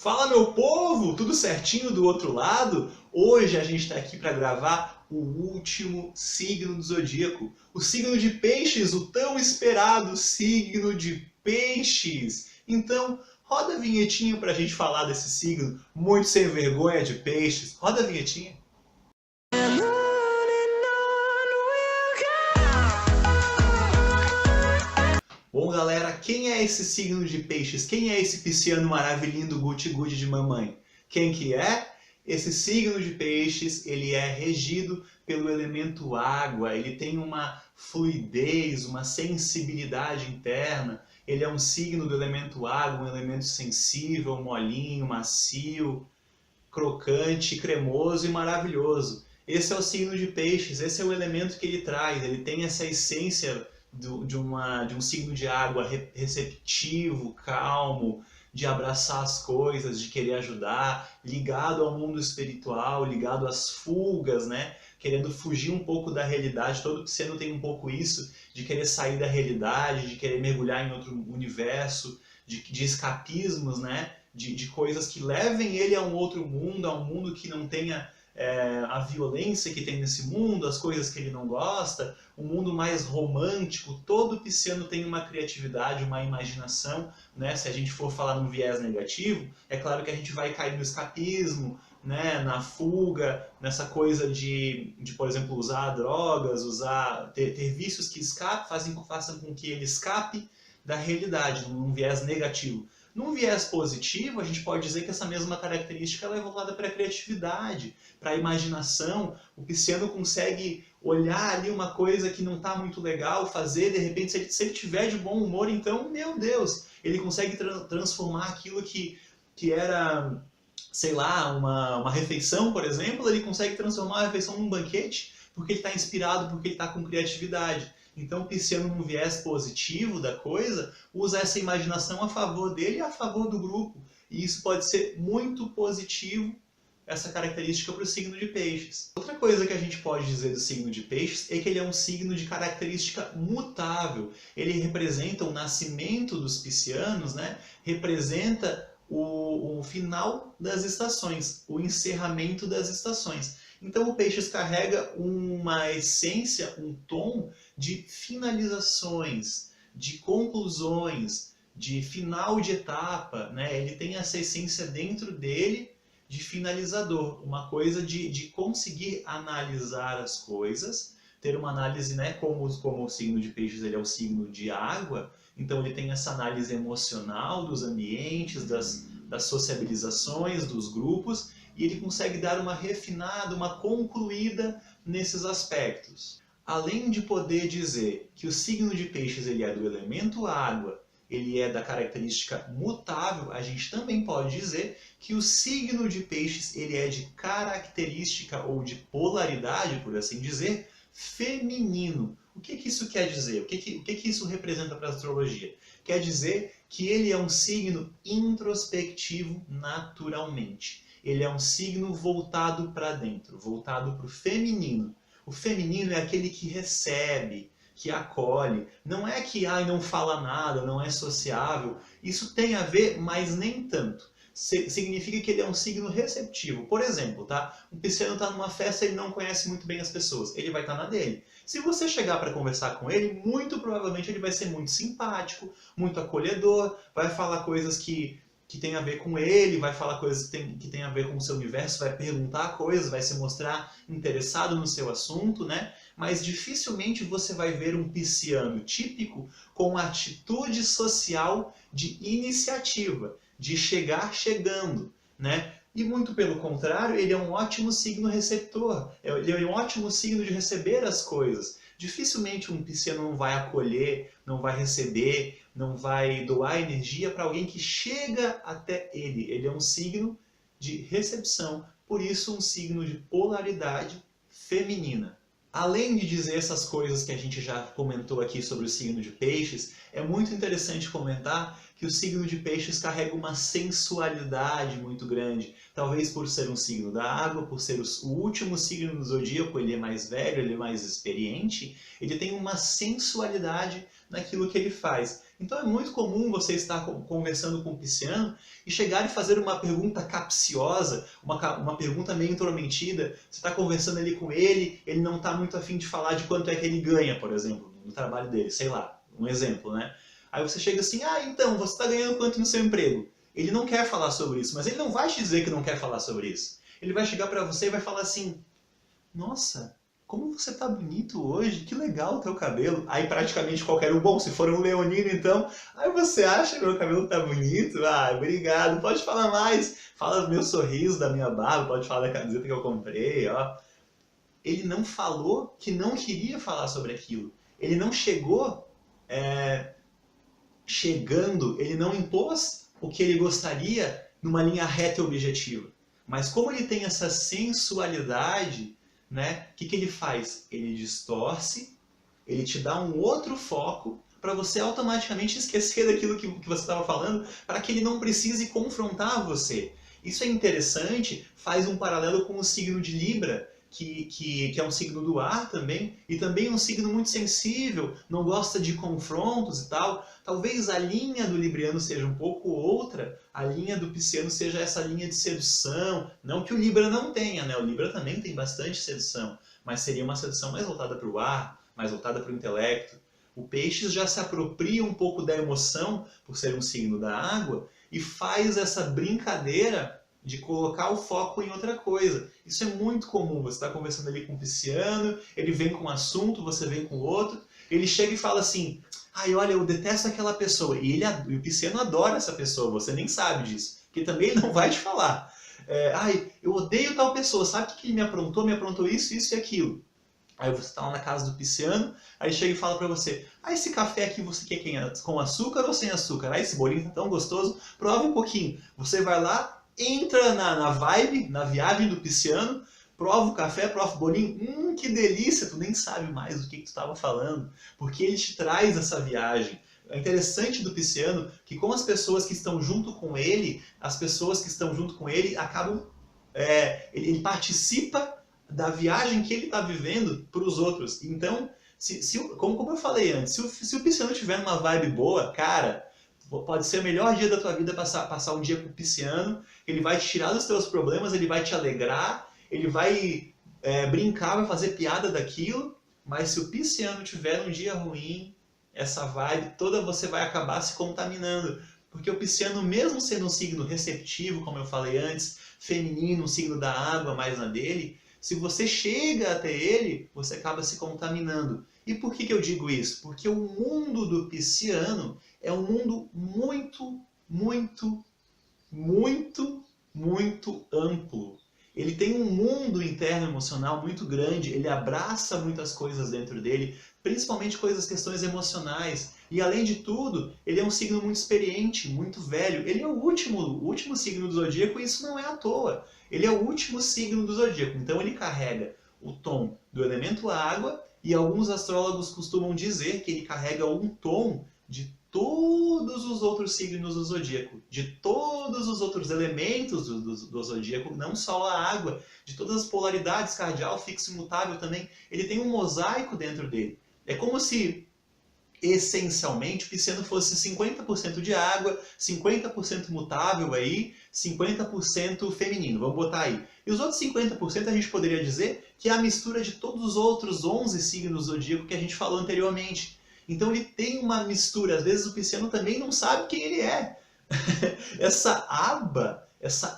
Fala, meu povo! Tudo certinho do outro lado? Hoje a gente está aqui para gravar o último signo do zodíaco, o signo de Peixes, o tão esperado signo de Peixes. Então, roda a vinhetinha para a gente falar desse signo muito sem vergonha de Peixes. Roda a vinhetinha. Bom, galera, quem é esse signo de Peixes? Quem é esse pisciano maravilhindo guti-guti de mamãe? Quem que é? Esse signo de Peixes, ele é regido pelo elemento água, ele tem uma fluidez, uma sensibilidade interna, ele é um signo do elemento água, um elemento sensível, molinho, macio, crocante, cremoso e maravilhoso. Esse é o signo de Peixes, esse é o elemento que ele traz, ele tem essa essência de um signo de água receptivo, calmo, de abraçar as coisas, de querer ajudar, ligado ao mundo espiritual, ligado às fugas, né? Querendo fugir um pouco da realidade. Todo pisciano tem um pouco isso, de querer sair da realidade, de querer mergulhar em outro universo, de escapismos, né? De coisas que levem ele a um outro mundo, a um mundo que não tenha a violência que tem nesse mundo, as coisas que ele não gosta, um mundo mais romântico. Todo pisciano tem uma criatividade, uma imaginação, né? Se a gente for falar num viés negativo, é claro que a gente vai cair no escapismo, né? Na fuga, nessa coisa por exemplo, usar drogas, ter vícios que façam com que ele escape da realidade, num viés negativo. Num viés positivo, a gente pode dizer que essa mesma característica ela é voltada para a criatividade, para a imaginação. O pisciano consegue olhar ali uma coisa que não está muito legal, fazer, de repente, se ele tiver de bom humor, então, meu Deus, ele consegue transformar aquilo que era, sei lá, uma refeição, por exemplo, ele consegue transformar a refeição num banquete, porque ele está inspirado, porque ele está com criatividade. Então, o pisciano, no viés positivo da coisa, usa essa imaginação a favor dele e a favor do grupo. E isso pode ser muito positivo, essa característica, para o signo de Peixes. Outra coisa que a gente pode dizer do signo de Peixes é que ele é um signo de característica mutável. Ele representa o nascimento dos piscianos, né? Representa o final das estações, o encerramento das estações. Então o Peixes carrega uma essência, um tom de finalizações, de conclusões, de final de etapa, né? Ele tem essa essência dentro dele de finalizador, uma coisa de conseguir analisar as coisas, ter uma análise, né? Como o signo de Peixes ele é o signo de água, então ele tem essa análise emocional dos ambientes, das sociabilizações, dos grupos, e ele consegue dar uma refinada, uma concluída nesses aspectos. Além de poder dizer que o signo de Peixes ele é do elemento água, ele é da característica mutável, a gente também pode dizer que o signo de Peixes ele é de característica ou de polaridade, por assim dizer, feminino. O que isso quer dizer? O que isso representa para a astrologia? Quer dizer que ele é um signo introspectivo naturalmente. Ele é um signo voltado para dentro, voltado para o feminino. O feminino é aquele que recebe, que acolhe. Não é que não fala nada, não é sociável. Isso tem a ver, mas nem tanto. Significa que ele é um signo receptivo. Por exemplo, tá? Um pisciano está numa festa e ele não conhece muito bem as pessoas. Ele vai estar na dele. Se você chegar para conversar com ele, muito provavelmente ele vai ser muito simpático, muito acolhedor, vai falar coisas que tem a ver com ele, vai falar coisas que tem a ver com o seu universo, vai perguntar coisas, vai se mostrar interessado no seu assunto, né? Mas dificilmente você vai ver um pisciano típico com atitude social de iniciativa, de chegar chegando, né? E muito pelo contrário, ele é um ótimo signo receptor, ele é um ótimo signo de receber as coisas. Dificilmente um pisciano não vai acolher, não vai receber, não vai doar energia para alguém que chega até ele. Ele é um signo de recepção, por isso um signo de polaridade feminina. Além de dizer essas coisas que a gente já comentou aqui sobre o signo de Peixes, é muito interessante comentar que o signo de Peixes carrega uma sensualidade muito grande. Talvez por ser um signo da água, por ser o último signo do zodíaco, ele é mais velho, ele é mais experiente, ele tem uma sensualidade naquilo que ele faz. Então é muito comum você estar conversando com o pisciano e chegar e fazer uma pergunta capciosa, uma pergunta meio intrometida. Você está conversando ali com ele não está muito afim de falar de quanto é que ele ganha, por exemplo, no trabalho dele, sei lá, um exemplo, né? Aí você chega assim, então, você está ganhando quanto no seu emprego? Ele não quer falar sobre isso, mas ele não vai te dizer que não quer falar sobre isso. Ele vai chegar para você e vai falar assim, nossa, como você tá bonito hoje, que legal o teu cabelo. Aí praticamente qualquer um, bom, se for um leonino então, aí você acha que meu cabelo tá bonito? Ah, obrigado, pode falar mais. Fala do meu sorriso, da minha barba, pode falar da camiseta que eu comprei, ó. Ele não falou que não queria falar sobre aquilo. Ele não chegou chegando, ele não impôs o que ele gostaria numa linha reta e objetiva. Mas como ele tem essa sensualidade, né, o que ele faz? Ele distorce, ele te dá um outro foco para você automaticamente esquecer daquilo que você estava falando, para que ele não precise confrontar você. Isso é interessante, faz um paralelo com o signo de Libra, que é um signo do ar também, e também um signo muito sensível, não gosta de confrontos e tal. Talvez a linha do libriano seja um pouco outra, a linha do pisciano seja essa linha de sedução, não que o Libra não tenha, né? O Libra também tem bastante sedução, mas seria uma sedução mais voltada para o ar, mais voltada para o intelecto. O Peixes já se apropria um pouco da emoção, por ser um signo da água, e faz essa brincadeira de colocar o foco em outra coisa. Isso é muito comum, você está conversando ali com o pisciano, ele vem com um assunto, você vem com outro, ele chega e fala assim, olha, eu detesto aquela pessoa, e o pisciano adora essa pessoa, você nem sabe disso, porque também ele não vai te falar. Eu odeio tal pessoa, sabe o que ele me aprontou? Me aprontou isso, isso e aquilo. Aí você está lá na casa do pisciano, aí chega e fala para você, esse café aqui você quer com açúcar ou sem açúcar? Esse bolinho tá tão gostoso, prova um pouquinho. Você vai lá, entra na vibe, na viagem do pisciano, prova o café, prova o bolinho, que delícia, tu nem sabe mais o que tu estava falando, porque ele te traz essa viagem. É interessante do pisciano que com as pessoas que estão junto com ele, as pessoas que estão junto com ele acabam, ele participa da viagem que ele está vivendo para os outros. Então, como eu falei antes, se o pisciano tiver uma vibe boa, cara, pode ser o melhor dia da tua vida passar um dia com o pisciano, ele vai te tirar dos teus problemas, ele vai te alegrar, ele vai brincar, vai fazer piada daquilo, mas se o pisciano tiver um dia ruim, essa vibe toda você vai acabar se contaminando. Porque o pisciano, mesmo sendo um signo receptivo, como eu falei antes, feminino, um signo da água mais na dele, se você chega até ele, você acaba se contaminando. E por que eu digo isso? Porque o mundo do pisciano é um mundo muito, muito, muito, muito amplo. Ele tem um mundo interno emocional muito grande, ele abraça muitas coisas dentro dele, principalmente questões emocionais. E além de tudo, ele é um signo muito experiente, muito velho. Ele é o último signo do zodíaco e isso não é à toa. Ele é o último signo do zodíaco, então ele carrega o tom do elemento água e alguns astrólogos costumam dizer que ele carrega um tom de todos os outros signos do zodíaco, de todos os outros elementos do zodíaco, não só a água, de todas as polaridades, cardial, fixo e mutável também. Ele tem um mosaico dentro dele. É como se, essencialmente, o pisciano fosse 50% de água, 50% mutável aí, 50% feminino, vamos botar aí. E os outros 50% a gente poderia dizer que é a mistura de todos os outros 11 signos do zodíaco que a gente falou anteriormente. Então ele tem uma mistura, às vezes o pisciano também não sabe quem ele é. Essa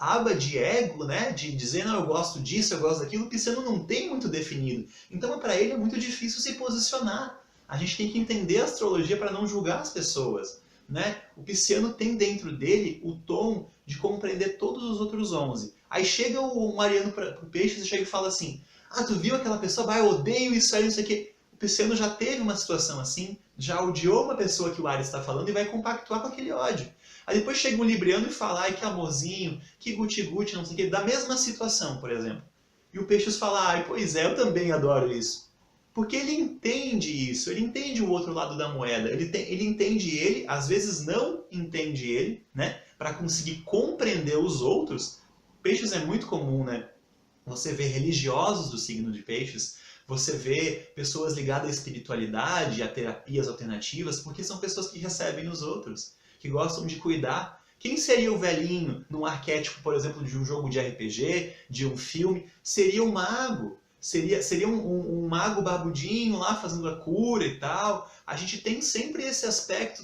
aba de ego, né, de dizer, não, eu gosto disso, eu gosto daquilo, o pisciano não tem muito definido. Então para ele é muito difícil se posicionar. A gente tem que entender a astrologia para não julgar as pessoas, né? O pisciano tem dentro dele o tom de compreender todos os outros 11. Aí chega o Mariano para o Peixes e chega e fala assim, tu viu aquela pessoa? Eu odeio isso aí, isso aqui. O pisciano já teve uma situação assim, já odiou uma pessoa que o Ares está falando e vai compactuar com aquele ódio. Aí depois chega um libriano e fala, que amorzinho, que guti-guti, não sei o quê, da mesma situação, por exemplo. E o Peixes fala, pois é, eu também adoro isso. Porque ele entende isso, ele entende o outro lado da moeda, ele entende ele, às vezes não entende ele, né? Para conseguir compreender os outros. Peixes é muito comum, né? Você vê religiosos do signo de Peixes Você vê pessoas ligadas à espiritualidade, a terapias alternativas, porque são pessoas que recebem os outros, que gostam de cuidar. Quem seria o velhinho num arquétipo, por exemplo, de um jogo de RPG, de um filme? Seria um mago. Seria um mago barbudinho lá fazendo a cura e tal. A gente tem sempre esse aspecto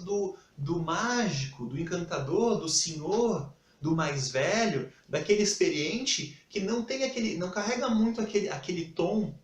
do mágico, do encantador, do senhor, do mais velho, daquele experiente que não carrega muito aquele tom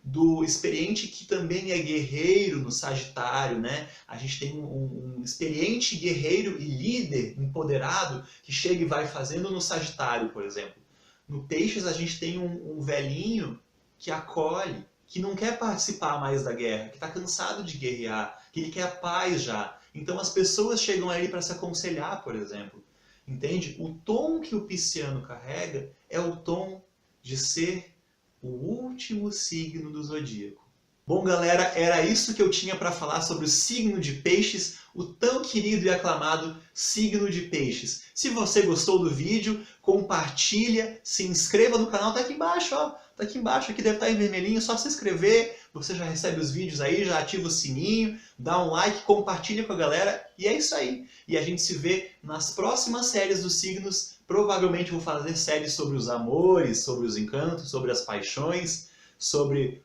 do experiente que também é guerreiro no Sagitário, né? A gente tem um experiente guerreiro e líder empoderado que chega e vai fazendo no Sagitário, por exemplo. No Peixes a gente tem um velhinho que acolhe, que não quer participar mais da guerra, que está cansado de guerrear, que ele quer a paz já. Então as pessoas chegam a ele para se aconselhar, por exemplo. Entende? O tom que o pisciano carrega é o tom de ser o último signo do zodíaco. Bom, galera, era isso que eu tinha para falar sobre o signo de Peixes, o tão querido e aclamado signo de Peixes. Se você gostou do vídeo, compartilha, se inscreva no canal, tá aqui embaixo, ó. Tá aqui embaixo, aqui deve estar em vermelhinho, só se inscrever, você já recebe os vídeos aí, já ativa o sininho, dá um like, compartilha com a galera, e é isso aí. E a gente se vê nas próximas séries dos signos. Provavelmente vou fazer séries sobre os amores, sobre os encantos, sobre as paixões, sobre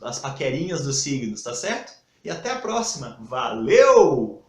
as paquerinhas dos signos, tá certo? E até a próxima. Valeu!